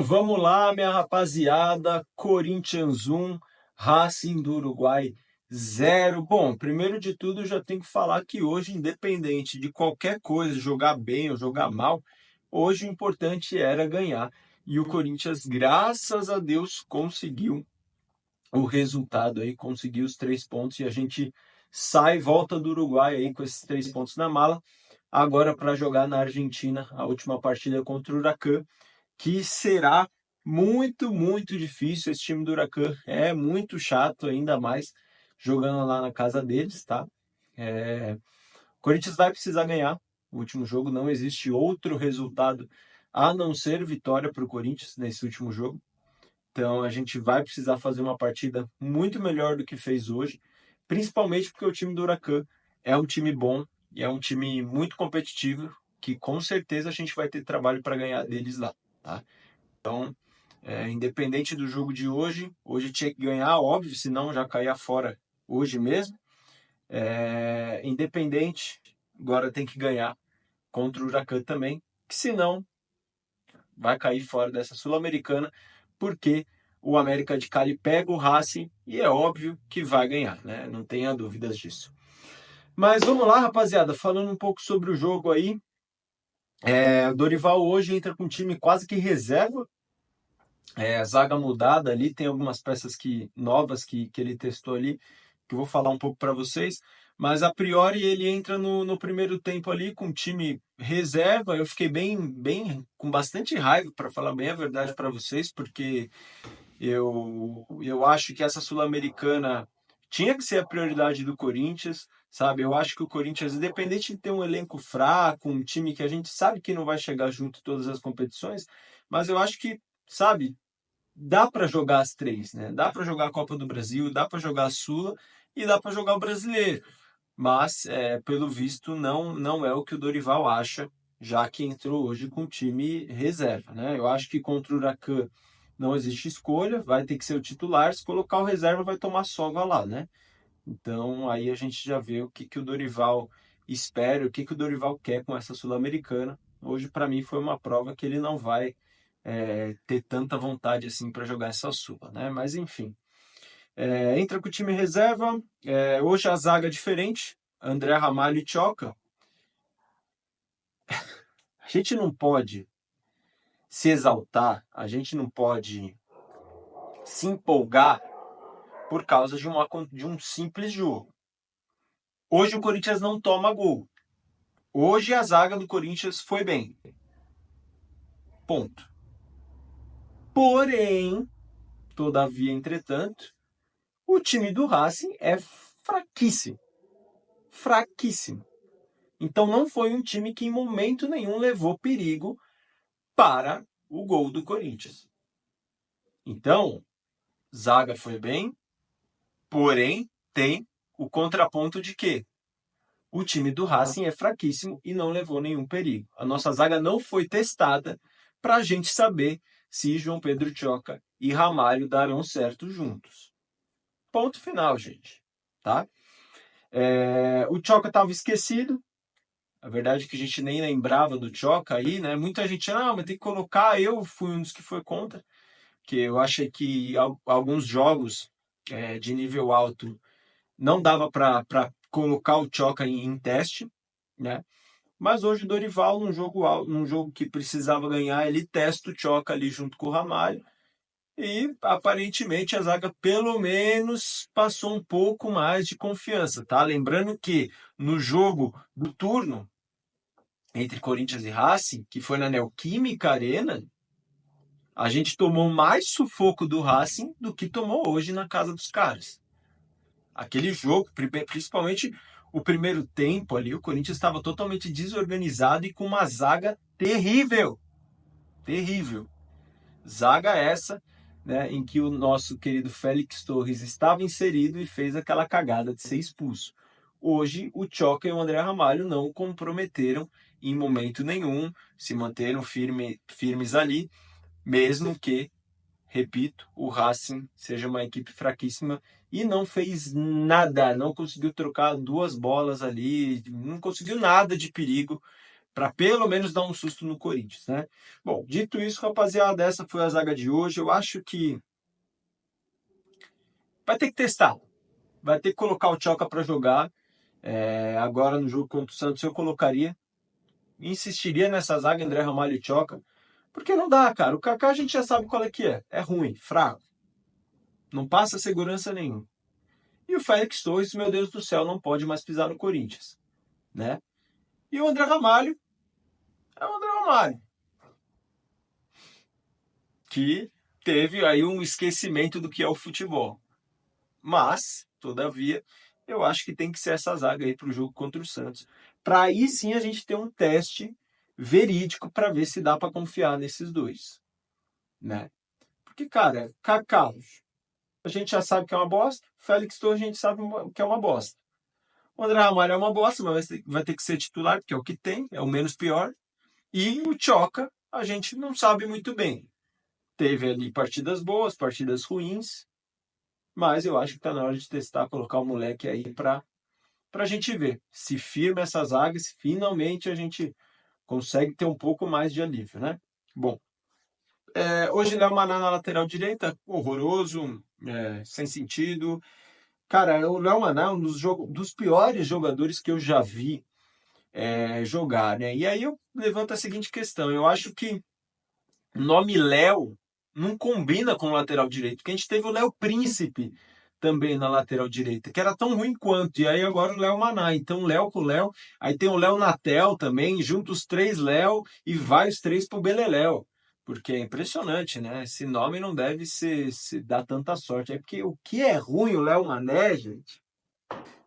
Vamos lá, minha rapaziada. Corinthians 1, Racing do Uruguai 0. Bom, primeiro de tudo, eu já tenho que falar que hoje, independente de qualquer coisa, jogar bem ou jogar mal, hoje o importante era ganhar. E o Corinthians, graças a Deus, conseguiu o resultado aí, conseguiu os 3 pontos e a gente sai, volta do Uruguai aí com esses 3 pontos na mala. Agora para jogar na Argentina, a última partida contra o Huracan, que será muito, muito difícil. Esse time do Huracan é muito chato, ainda mais jogando lá na casa deles, tá? O Corinthians vai precisar ganhar o último jogo, não existe outro resultado a não ser vitória para o Corinthians nesse último jogo. Então a gente vai precisar fazer uma partida muito melhor do que fez hoje, principalmente porque o time do Huracan é um time bom e é um time muito competitivo, que com certeza a gente vai ter trabalho para ganhar deles lá, tá? Então, independente do jogo de hoje tinha que ganhar, óbvio, senão já caía fora hoje mesmo. Independente, agora tem que ganhar contra o Huracan também, que senão vai cair fora dessa Sul-Americana, porque o América de Cali pega o Racing e é óbvio que vai ganhar, né? Não tenha dúvidas disso. Mas vamos lá, rapaziada, falando um pouco sobre o jogo aí. O Dorival hoje entra com um time quase que reserva, zaga mudada ali, tem algumas peças novas que ele testou ali, que eu vou falar um pouco para vocês, mas a priori ele entra no primeiro tempo ali com time reserva. Eu fiquei com bastante raiva, para falar bem a verdade para vocês, porque eu acho que essa Sul-Americana tinha que ser a prioridade do Corinthians, sabe? Eu acho que o Corinthians, independente de ter um elenco fraco, um time que a gente sabe que não vai chegar junto em todas as competições, mas eu acho que, sabe, dá para jogar as três, né? Dá para jogar a Copa do Brasil, dá para jogar a Sula e dá para jogar o Brasileiro. Mas, pelo visto, não é o que o Dorival acha, já que entrou hoje com o time reserva, né? Eu acho que contra o Huracan não existe escolha, vai ter que ser o titular. Se colocar o reserva, vai tomar sova lá, né? Então, aí a gente já vê o que o Dorival espera, o que o Dorival quer com essa Sul-Americana. Hoje, para mim, foi uma prova que ele não vai ter tanta vontade assim para jogar essa Sula, né? Mas enfim, entra com o time reserva. Hoje a zaga é diferente, André Ramalho e Tchoca. A gente não pode se exaltar, a gente não pode se empolgar por causa de um simples jogo. Hoje o Corinthians não toma gol. Hoje a zaga do Corinthians foi bem. Ponto. Porém, todavia, entretanto, o time do Racing é fraquíssimo. Fraquíssimo. Então não foi um time que em momento nenhum levou perigo para o gol do Corinthians. Então, zaga foi bem, porém tem o contraponto de que o time do Racing é fraquíssimo e não levou nenhum perigo. A nossa zaga não foi testada para a gente saber se João Pedro Tchoca e Ramalho darão certo juntos. Ponto final, gente. Tá? O Tchoca estava esquecido. A verdade é que a gente nem lembrava do Tchoca aí, né? Muita gente, mas tem que colocar. Eu fui um dos que foi contra, que eu achei que alguns jogos de nível alto não dava para colocar o Tchoca em teste, né? Mas hoje o Dorival, num jogo que precisava ganhar, ele testa o Tchoca ali junto com o Ramalho. E aparentemente a zaga pelo menos passou um pouco mais de confiança, tá? Lembrando que no jogo do turno entre Corinthians e Racing, que foi na Neoquímica Arena, a gente tomou mais sufoco do Racing do que tomou hoje na casa dos caras. Aquele jogo, principalmente o primeiro tempo ali, o Corinthians estava totalmente desorganizado e com uma zaga terrível. Terrível. Zaga essa, né, em que o nosso querido Félix Torres estava inserido e fez aquela cagada de ser expulso. Hoje, o Tchoca e o André Ramalho não comprometeram em momento nenhum, se manteram firmes ali, mesmo que, repito, o Racing seja uma equipe fraquíssima e não fez nada, não conseguiu trocar duas bolas ali, não conseguiu nada de perigo para pelo menos dar um susto no Corinthians, né? Bom, dito isso, rapaziada, essa foi a zaga de hoje. Eu acho que vai ter que testar, vai ter que colocar o Tchoca para jogar. Agora no jogo contra o Santos eu colocaria, insistiria nessa zaga André Ramalho e Tchoca, porque não dá, cara. O Kaká a gente já sabe qual é ruim, fraco, não passa segurança nenhuma. E o Félix Torres, meu Deus do céu, não pode mais pisar no Corinthians, né? E o André Ramalho é o André Ramalho, que teve aí um esquecimento do que é o futebol. Mas, todavia, eu acho que tem que ser essa zaga aí para o jogo contra o Santos. Para aí sim a gente ter um teste verídico para ver se dá para confiar nesses dois, né? Porque, cara, Kaká, a gente já sabe que é uma bosta. Félix Torres a gente sabe que é uma bosta. O André Ramalho é uma bosta, mas vai ter que ser titular, porque é o que tem, é o menos pior. E o Tchoca, a gente não sabe muito bem. Teve ali partidas boas, partidas ruins, mas eu acho que está na hora de testar, colocar o moleque aí para a gente ver se firma essa zaga, se finalmente a gente consegue ter um pouco mais de alívio, né? Bom, hoje Léo Maná na lateral direita, horroroso, sem sentido. Cara, o Léo Maná é um dos piores jogadores que eu já vi jogar, né? E aí eu levanto a seguinte questão: eu acho que o nome Léo não combina com o lateral direito, porque a gente teve o Léo Príncipe também na lateral direita, que era tão ruim quanto, e aí agora o Léo Maná. Então, Léo com Léo, aí tem o Léo Natel também, junta os três Léo e vai os três pro Beleléu. Porque é impressionante, né? Esse nome não deve se dar tanta sorte. É porque o que é ruim o Léo Mané, gente.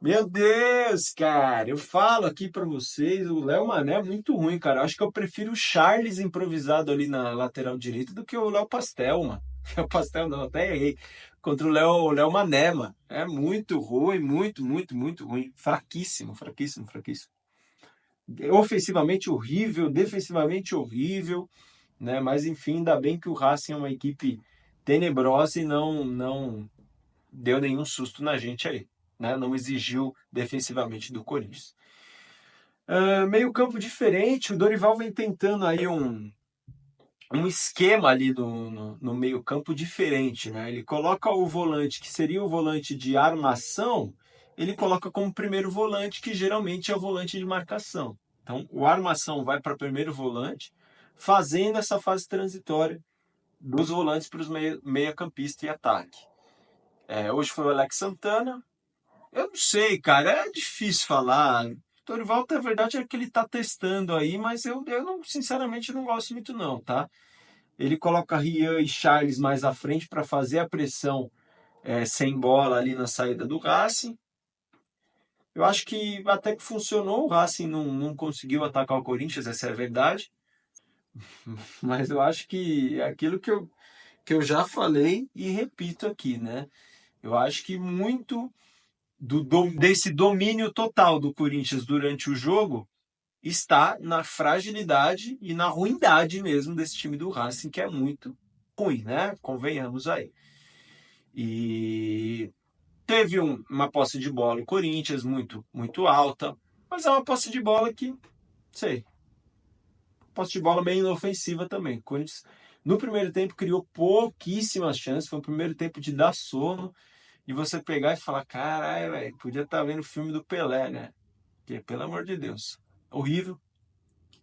Meu Deus, cara, eu falo aqui pra vocês, o Léo Mané é muito ruim, cara. Eu acho que eu prefiro o Charles improvisado ali na lateral direita do que o Léo Pastel, mano. O Pastel não, até errei. Contra o Léo Mané, mano. É muito ruim, muito, muito, muito ruim. Fraquíssimo, fraquíssimo, fraquíssimo. Ofensivamente horrível, defensivamente horrível, né? Mas enfim, ainda bem que o Racing é uma equipe tenebrosa e não deu nenhum susto na gente aí, né? Não exigiu defensivamente do Corinthians. Meio campo diferente, o Dorival vem tentando aí um esquema ali no meio campo diferente, né? Ele coloca o volante, que seria o volante de armação, ele coloca como primeiro volante, que geralmente é o volante de marcação. Então, o armação vai para primeiro volante, fazendo essa fase transitória dos volantes para os meia-campista e ataque. Hoje foi o Alex Santana. Eu não sei, cara, é difícil falar. O Dorival, na verdade, é que ele tá testando aí, mas eu não, sinceramente, não gosto muito não, tá? Ele coloca Rian e Charles mais à frente para fazer a pressão sem bola ali na saída do Racing. Eu acho que até que funcionou, o Racing não conseguiu atacar o Corinthians, essa é a verdade. Mas eu acho que é aquilo que eu já falei e repito aqui, né? Eu acho que muito desse domínio total do Corinthians durante o jogo está na fragilidade e na ruindade mesmo desse time do Racing, que é muito ruim, né? Convenhamos aí. E teve uma posse de bola o Corinthians muito, muito alta, mas é uma posse de bola que, sei, posse de bola meio inofensiva também. O Corinthians, no primeiro tempo, criou pouquíssimas chances, foi um primeiro tempo de dar sono, e você pegar e falar, caralho, velho, podia estar vendo o filme do Pelé, né? Porque, pelo amor de Deus, horrível.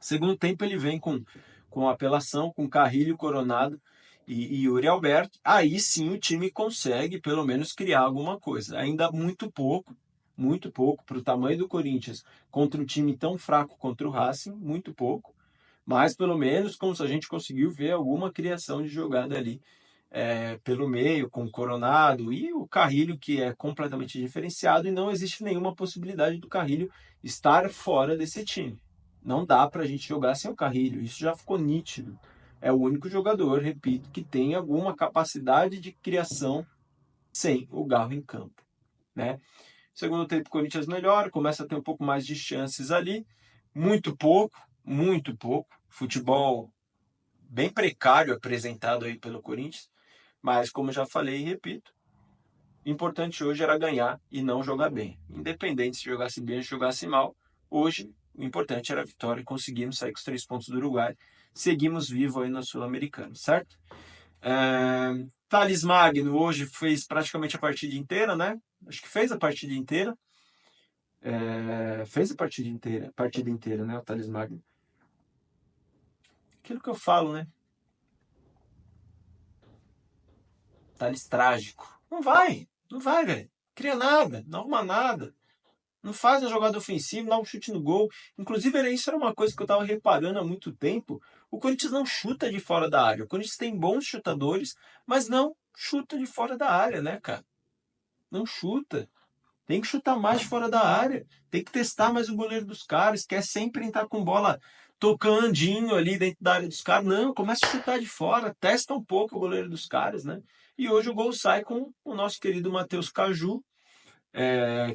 Segundo tempo ele vem com apelação, com Carrilho, Coronado e Yuri Alberto. Aí sim o time consegue pelo menos criar alguma coisa. Ainda muito pouco para o tamanho do Corinthians contra um time tão fraco contra o Racing, muito pouco. Mas pelo menos como a gente conseguiu ver alguma criação de jogada ali pelo meio, com o Coronado e o Carrilho, que é completamente diferenciado, e não existe nenhuma possibilidade do Carrilho estar fora desse time. Não dá para a gente jogar sem o Carrilho, isso já ficou nítido. É o único jogador, repito, que tem alguma capacidade de criação sem o Garro em campo, né? Segundo tempo, o Corinthians melhora, começa a ter um pouco mais de chances ali, muito pouco, muito pouco. Futebol bem precário apresentado aí pelo Corinthians. Mas, como já falei e repito, o importante hoje era ganhar e não jogar bem. Independente se jogasse bem ou se jogasse mal, hoje o importante era a vitória, conseguimos sair com os 3 pontos do Uruguai, seguimos vivo aí na Sul-Americana, certo? Thales Magno hoje fez praticamente a partida inteira, né? Acho que fez a partida inteira. Fez a partida inteira, né? O Thales Magno. Aquilo que eu falo, né? Thales trágico. Não vai, velho. Cria nada, não arruma nada. Não faz a jogada ofensiva, dá um chute no gol. Inclusive, isso era uma coisa que eu estava reparando há muito tempo. O Corinthians não chuta de fora da área. O Corinthians tem bons chutadores, mas não chuta de fora da área, né, cara? Não chuta. Tem que chutar mais de fora da área. Tem que testar mais o goleiro dos caras. Quer sempre entrar com bola tocandinho ali dentro da área dos caras. Não, começa a chutar de fora. Testa um pouco o goleiro dos caras, né? E hoje o gol sai com o nosso querido Matheus Caju,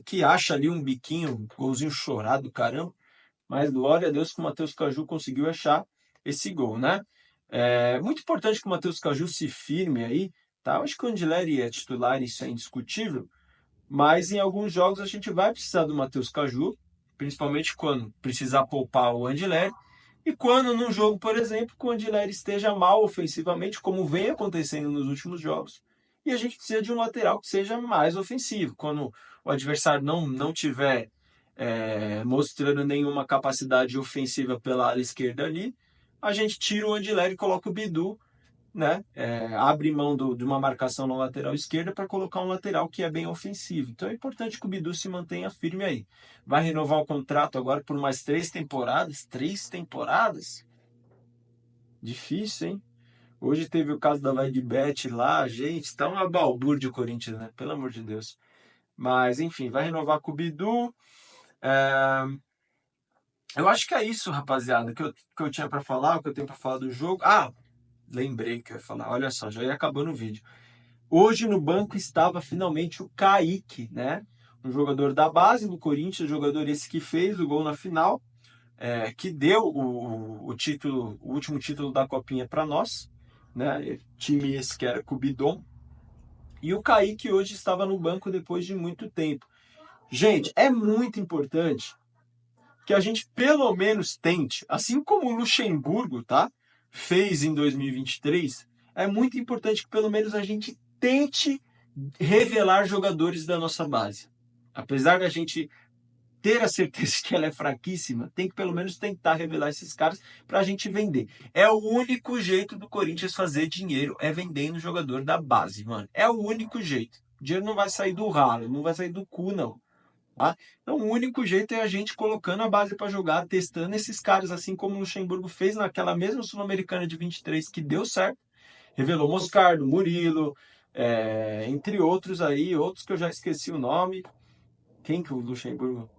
que acha ali um biquinho, um golzinho chorado, caramba. Mas glória a Deus que o Matheus Caju conseguiu achar esse gol, né? Muito importante que o Matheus Caju se firme aí, tá? Eu acho que o Andileri é titular, isso é indiscutível. Mas em alguns jogos a gente vai precisar do Matheus Caju, principalmente quando precisar poupar o Andileri. E quando num jogo, por exemplo, que o Andileri esteja mal ofensivamente, como vem acontecendo nos últimos jogos, e a gente precisa de um lateral que seja mais ofensivo. Quando o adversário não tiver mostrando nenhuma capacidade ofensiva pela ala esquerda ali, a gente tira o Andileri e coloca o Bidu, né? Abre mão de uma marcação na lateral esquerda para colocar um lateral que é bem ofensivo. Então é importante que o Bidu se mantenha firme aí. Vai renovar o contrato agora por mais 3 temporadas. 3 temporadas? Difícil, hein? Hoje teve o caso da Vai de Bet lá, gente, tá uma balbúrdia o Corinthians, né? Pelo amor de Deus. Mas, enfim, vai renovar com o Bidu. Eu acho que é isso, rapaziada, que eu tinha para falar, o que eu tenho para falar do jogo. Lembrei que eu ia falar. Olha só, já ia acabando o vídeo. Hoje no banco estava finalmente o Kaique, né? Um jogador da base do Corinthians, jogador esse que fez o gol na final, que deu o título, o último título da Copinha para nós, né? Time esse que era com o Bidon. E o Kaique hoje estava no banco depois de muito tempo. Gente, é muito importante que a gente pelo menos tente, assim como o Luxemburgo, tá? Fez em 2023, é muito importante que pelo menos a gente tente revelar jogadores da nossa base. Apesar da gente ter a certeza que ela é fraquíssima, tem que pelo menos tentar revelar esses caras para a gente vender. É o único jeito do Corinthians fazer dinheiro, é vendendo jogador da base, mano. É o único jeito. O dinheiro não vai sair do ralo, não vai sair do cu, não. Tá? Então o único jeito é a gente colocando a base para jogar, testando esses caras, assim como o Luxemburgo fez naquela mesma Sul-Americana de 23, que deu certo. Revelou Moscardo, Murilo, entre outros aí, outros que eu já esqueci o nome. Quem que o Luxemburgo...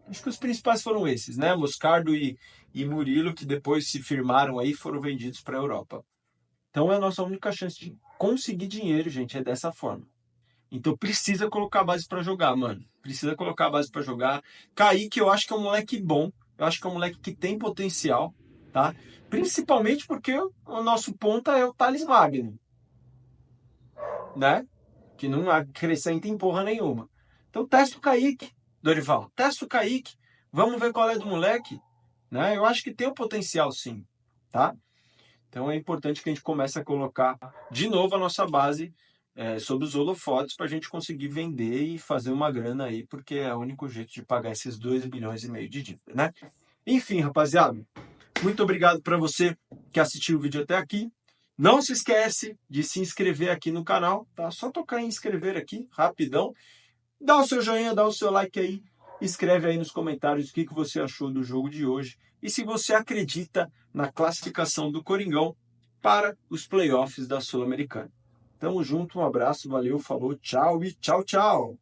Acho que os principais foram esses, né? Moscardo e Murilo, que depois se firmaram aí e foram vendidos para a Europa. Então é a nossa única chance de conseguir dinheiro, gente, é dessa forma. Então precisa colocar a base para jogar, mano. Precisa colocar a base para jogar. Kaique, eu acho que é um moleque bom. Eu acho que é um moleque que tem potencial, tá? Principalmente porque o nosso ponta é o Thales Magno, né? Que não acrescenta em porra nenhuma. Então testa o Kaique, Dorival. Testa o Kaique. Vamos ver qual é do moleque, né? Eu acho que tem o potencial sim, tá? Então é importante que a gente comece a colocar de novo a nossa base sob os holofotes para a gente conseguir vender e fazer uma grana aí, porque é o único jeito de pagar esses 2,5 bilhões de dívida, né? Enfim, rapaziada, muito obrigado para você que assistiu o vídeo até aqui. Não se esquece de se inscrever aqui no canal, tá? Só tocar em inscrever aqui, rapidão. Dá o seu joinha, dá o seu like aí. Escreve aí nos comentários o que você achou do jogo de hoje. E se você acredita na classificação do Coringão para os playoffs da Sul-Americana. Tamo junto, um abraço, valeu, falou, tchau e tchau, tchau!